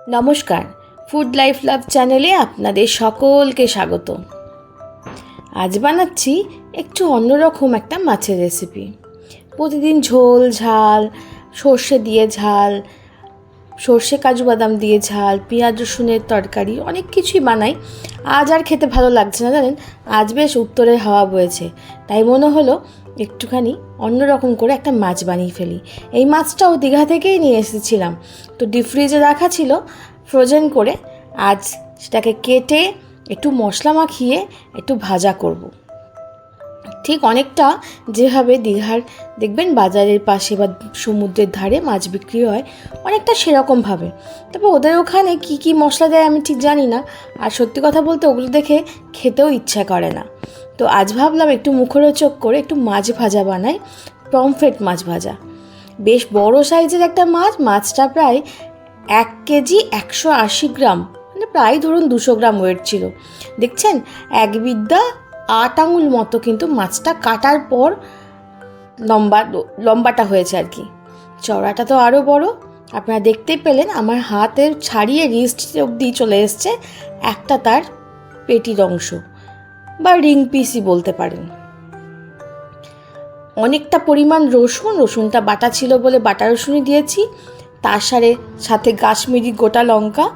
নমস্কার, food life love চ্যানেলে আপনাদের সকলকে স্বাগত। আজ বানাচ্ছি একটু অন্যরকম একটা মাছের রেসিপি। প্রতিদিন ঝোল ঝাল, সর্ষে দিয়ে ঝাল, সর্ষে কাজু বাদাম দিয়ে ঝাল, পেঁয়াজ রসুনের তরকারি অনেক কিছুই বানাই। আজ আর খেতে ভালো লাগছে না, জানেন। আজ বেশ উত্তরের হাওয়া বয়েছে, তাই মনে হলো একটুখানি অন্যরকম করে একটা মাছ বানিয়ে ফেলি। এই মাছটাও দীঘা থেকেই নিয়ে এসেছিলাম, তো ডিপ ফ্রিজে রাখা ছিল ফ্রোজেন করে। আজ সেটাকে কেটে একটু মশলা মাখিয়ে একটু ভাজা করব। ঠিক অনেকটা যেভাবে দীঘার দেখবেন বাজারের পাশে বা সমুদ্রের ধারে মাছ বিক্রি হয়, অনেকটা সেরকমভাবে। তবে ওদের ওখানে কি কি মশলা দেয় আমি ঠিক জানি না, আর সত্যি কথা বলতে ওগুলো দেখে খেতেও ইচ্ছা করে না। তো আজ ভাবলাম একটু মুখরোচক করে একটু মাছ ভাজা বানাই, পমফ্রেট মাছ ভাজা। বেশ বড় সাইজের একটা মাছ, মাছটা প্রায় 1 কেজি 180 গ্রাম, মানে প্রায় ধরুন 200 গ্রাম ওয়েট ছিল। দেখছেন, এক বিদ্যা 8 আঙুল মতো কিন্তু মাছটা কাটার পর লম্বাটা হয়েছে আর কি। চওড়াটা তো আরও বড়। আপনারা দেখতেই পেলেন আমার হাতের ছাড়িয়ে রিস্ট অবধি চলে এসছে একটা তার পেটির অংশ, বা রিং পিসই বলতে পারেন। অনেকটা পরিমাণ রসুনটা বাটা ছিল বলে বাটা রসুনই দিয়েছি। তার সাথে কাশ্মীরি গোটা লঙ্কা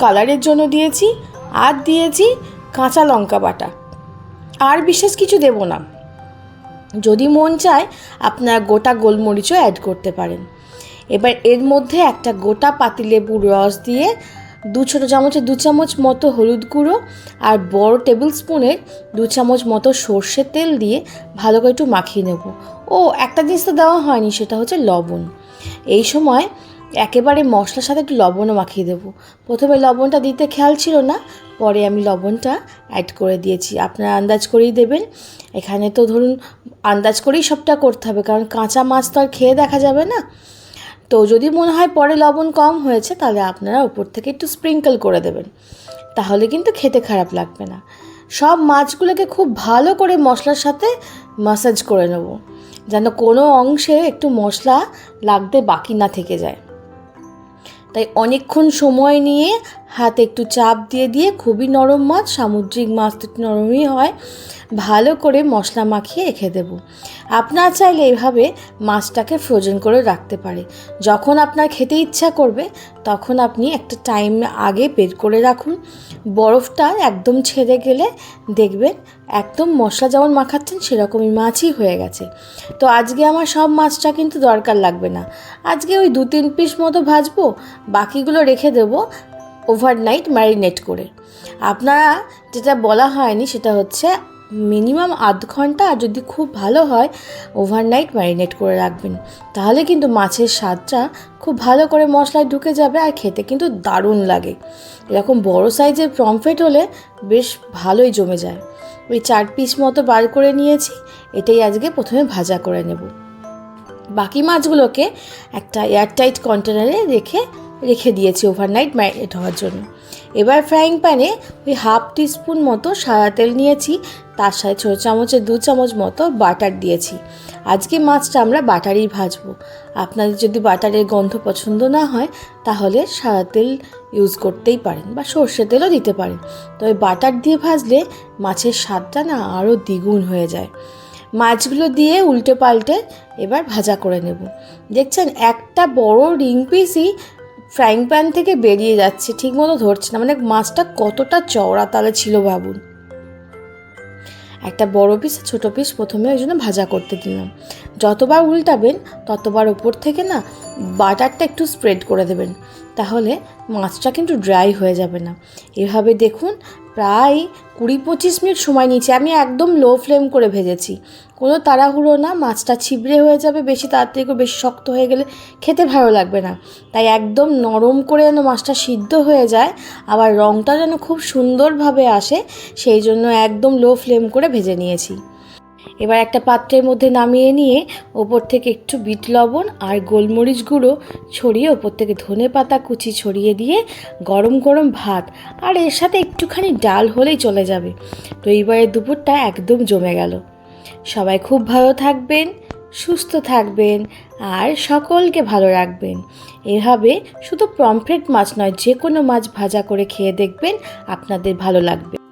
কালারের জন্য দিয়েছি, আর দিয়েছি কাঁচা লঙ্কা বাটা। আর বিশেষ কিছু দেব না। যদি মন চায় আপনারা গোটা গোলমরিচও অ্যাড করতে পারেন। এবার এর মধ্যে একটা গোটা পাতিলেবুর রস দিয়ে 2 চামচ মতো হলুদ গুঁড়ো আর বড় টেবিল স্পুনের 2 চামচ মতো সর্ষের তেল দিয়ে ভালো করে একটু মাখিয়ে নেব। একটা জিনিস তো দেওয়া হয়নি, সেটা হচ্ছে লবণ। এই সময় একেবারে মশলার সাথে একটু লবণও মাখিয়ে দেবো। প্রথমে লবণটা দিতে খেয়াল ছিল না, পরে আমি লবণটা অ্যাড করে দিয়েছি। আপনারা আন্দাজ করেই দেবেন। এখানে তো ধরুন আন্দাজ করেই সবটা করতে হবে, কারণ কাঁচা মাছ তো আর খেয়ে দেখা যাবে না। তো যদি মনে হয় পরে লবণ কম হয়েছে, তাহলে আপনারা উপর থেকে একটু স্প্রিঙ্কল করে দেবেন, তাহলে কিন্তু খেতে খারাপ লাগবে না। সব মাছগুলোকে খুব ভালো করে মশলার সাথে ম্যাসাজ করে নেব, যেন কোনো অংশে একটু মশলা লাগতে বাকি না থেকে যায়। তাই অনেকক্ষণ সময় নিয়ে হাতে একটু চাপ দিয়ে দিয়ে, খুবই নরম মাছ, সামুদ্রিক মাছ তো একটু নরমই হয়, ভালো করে মশলা মাখিয়ে রেখে দেব। আপনারা চাইলে এইভাবে মাছটাকে ফ্রোজেন করে রাখতে পারে। যখন আপনার খেতে ইচ্ছা করবে তখন আপনি একটা টাইম আগে বের করে রাখুন। বরফটা একদম ছেড়ে গেলে দেখবেন একদম মশলা যেমন মাখাচ্ছেন সেরকমই মাছই হয়ে গেছে। তো আজকে আমার সব মাছটা কিন্তু দরকার লাগবে না। আজকে ওই 2-3 পিস মতো ভাজবো, বাকিগুলো রেখে দেবো ওভারনাইট ম্যারিনেট করে। আপনারা যেটা বলা হয়নি সেটা হচ্ছে মিনিমাম আধ ঘন্টা, আর যদি খুব ভালো হয় ওভারনাইট ম্যারিনেট করে রাখবেন, তাহলে কিন্তু মাছের স্বাদটা খুব ভালো করে মশলায় ঢুকে যাবে আর খেতে কিন্তু দারুণ লাগে। এরকম বড় সাইজের পমফ্রেট হলে বেশ ভালোই জমে যায়। ওই 4 পিস মতো বার করে নিয়েছি, এটাই আজকে প্রথমে ভাজা করে নেব। বাকি মাছগুলোকে একটা এয়ারটাইট কন্টেনারে রেখে দিয়েছি ওভারনাইট ম্যারিনেট হওয়ার জন্য। এবার ফ্রাইং প্যানে ওই 1/2 টিস্পুন মতো সাদা তেল নিয়েছি, তার সাথে ছোটো চামচে 2 চামচ মতো বাটার দিয়েছি। আজকে মাছটা আমরা বাটারেই ভাজবো। আপনাদের যদি বাটারের গন্ধ পছন্দ না হয় তাহলে সাদা তেল ইউজ করতেই পারেন, বা সর্ষে তেলও দিতে পারেন। তবে বাটার দিয়ে ভাজলে মাছের স্বাদটা না আরও দ্বিগুণ হয়ে যায়। মাছগুলো দিয়ে উল্টে পাল্টে এবার ভাজা করে নেব। দেখছেন একটা বড় রিং পিসই ফ্রাইং প্যান থেকে বেরিয়ে যাচ্ছে, ঠিক মতো ধরছে না, মানে মাছটা কতটা চওড়া তালে ছিল ভাবুন। একটা বড় পিস ছোটো পিস প্রথমে ওই জন্য ভাজা করতে দিলাম। যতবার উল্টাবেন ততবার ওপর থেকে না বাটারটা একটু স্প্রেড করে দেবেন, তাহলে মাছটা কিন্তু ড্রাই হয়ে যাবে না। এভাবে দেখুন প্রায় 20-25 মিনিট সময় নিয়েছি। আমি একদম লো ফ্লেম করে ভেজেছি, কোনো তাড়াহুড়ো না, মাছটা ছিবড়ে হয়ে যাবে বেশি তাড়াতাড়ি করে, বেশি শক্ত হয়ে গেলে খেতে ভালো লাগবে না। তাই একদম নরম করে যেন মাছটা সিদ্ধ হয়ে যায়, আবার রঙটা যেন খুব সুন্দরভাবে আসে, সেই জন্য একদম লো ফ্লেম করে ভেজে নিয়েছি। এবার একটা পাত্রের মধ্যে নামিয়ে নিয়ে ওপর থেকে একটু বিট লবণ আর গোলমরিচ গুঁড়ো ছড়িয়ে, ওপর থেকে ধনে পাতা কুচি ছড়িয়ে দিয়ে গরম গরম ভাত আর এর সাথে একটুখানি ডাল হলেই চলে যাবে। তো এইবারে দুপুরটা একদম জমে গেল। সবাই খুব ভালো থাকবেন, সুস্থ থাকবেন আর সকলকে ভালো রাখবেন। এভাবে শুধু পমফ্রেট মাছ নয়, যে কোনো মাছ ভাজা করে খেয়ে দেখবেন, আপনাদের ভালো লাগবে।